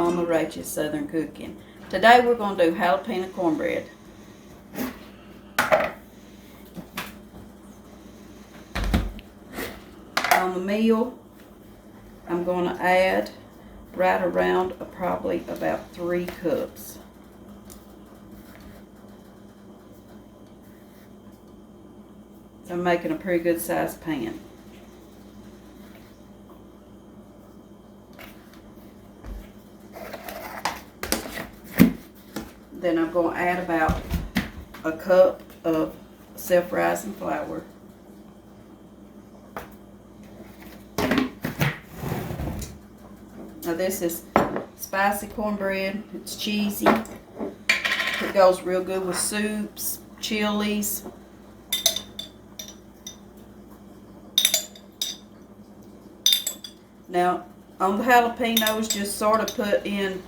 Mama Rachel's Southern Cooking. Today we're going to do jalapeno cornbread. On the meal, I'm going to add right around probably about 3 cups. So I'm making a pretty good sized pan. Then I'm going to add about a cup of self-rising flour. Now this is spicy cornbread. It's cheesy. It goes real good with soups, chilies. Now on the jalapenos, just sort of put in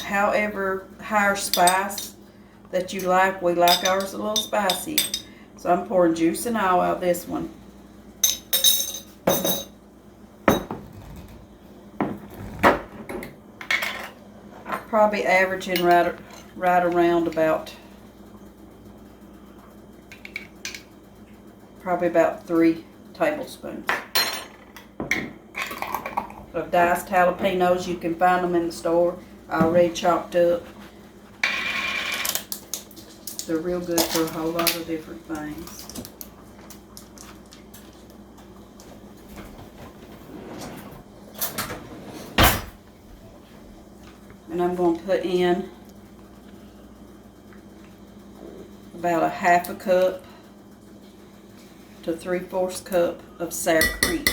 however higher spice that you like. We like ours a little spicy. So I'm pouring juice and all out of this one. Probably averaging right around about probably about 3 tablespoons of diced jalapenos. You can find them in the store already chopped up. They're real good for a whole lot of different things. And I'm going to put in about a 1/2 cup to 3/4 cup of sour cream.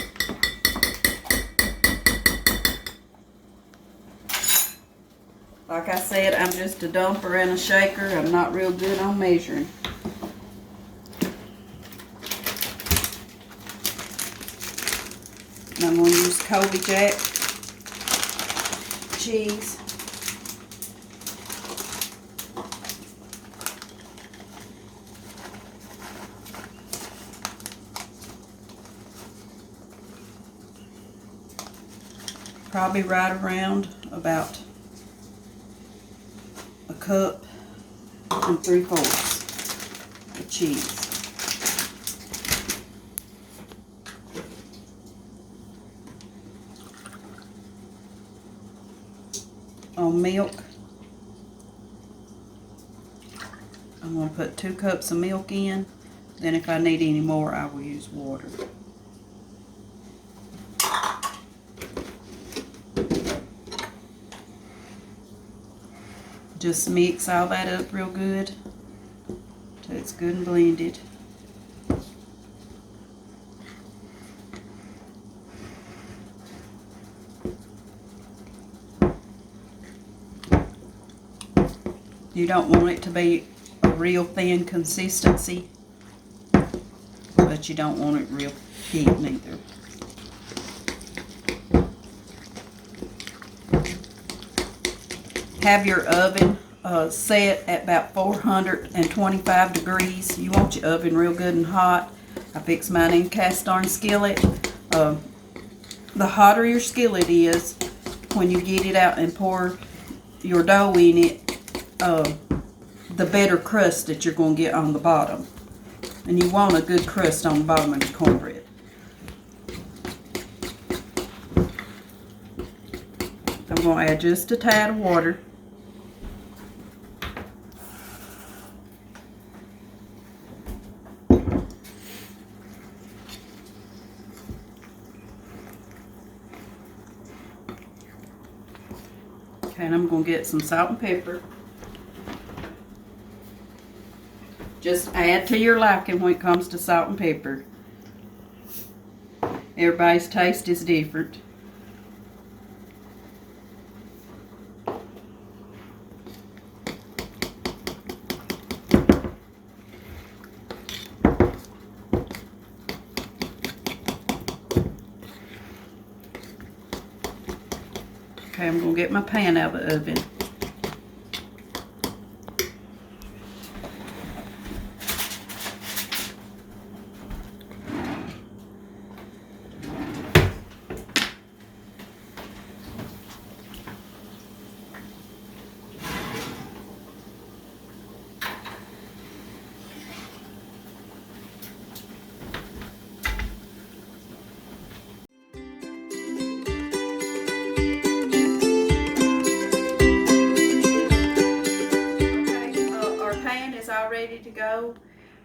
Like I said, I'm just a dumper and a shaker. I'm not real good on measuring. And I'm going to use Colby Jack cheese. Probably right around about a cup and 3/4 of cheese. On milk, I'm going to put 2 cups of milk in. Then if I need any more, I will use water. Just mix all that up real good till it's good and blended. You don't want it to be a real thin consistency, but you don't want it real thick neither. Have your oven set at about 425 degrees. You want your oven real good and hot. I fixed mine in cast iron skillet. The hotter your skillet is, when you get it out and pour your dough in it, the better crust that you're going to get on the bottom. And you want a good crust on the bottom of your cornbread. I'm going to add just a tad of water. Okay, and I'm going to get some salt and pepper. Just add to your liking when it comes to salt and pepper. Everybody's taste is different. Okay, I'm going to get my pan out of the oven.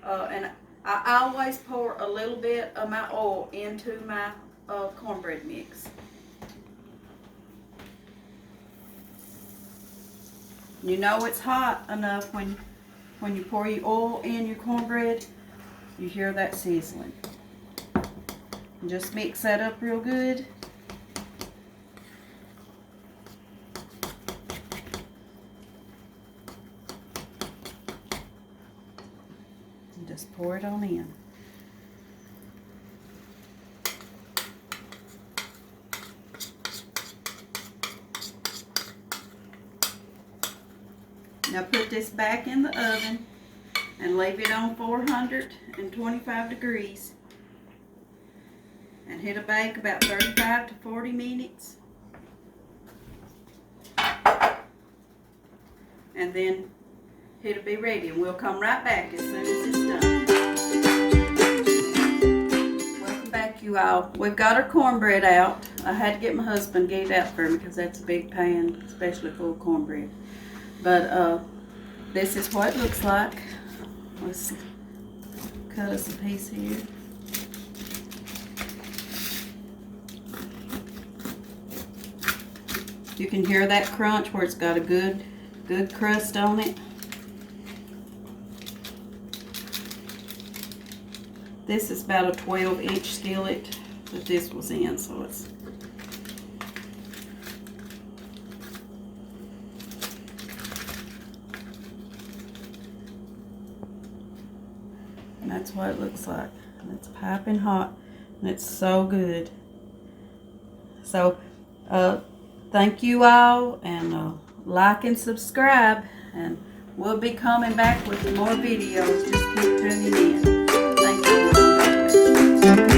And I always pour a little bit of my oil into my cornbread mix. You know it's hot enough when you pour your oil in your cornbread. You hear that sizzling. And just mix that up real good. And just pour it on in. Now put this back in the oven and leave it on 425 degrees and hit a bake about 35 to 40 minutes. And then it'll be ready, and we'll come right back as soon as it's done. Welcome back, you all. We've got our cornbread out. I had to get my husband to get it out for me because that's a big pan, especially full of cornbread. But this is what it looks like. Let's cut us a piece here. You can hear that crunch where it's got a good crust on it. This is about a 12-inch skillet that this was in, so it's and that's what it looks like. And it's piping hot, and it's so good. So, thank you all, and like and subscribe, and we'll be coming back with more videos. Just keep tuning in. Thank you.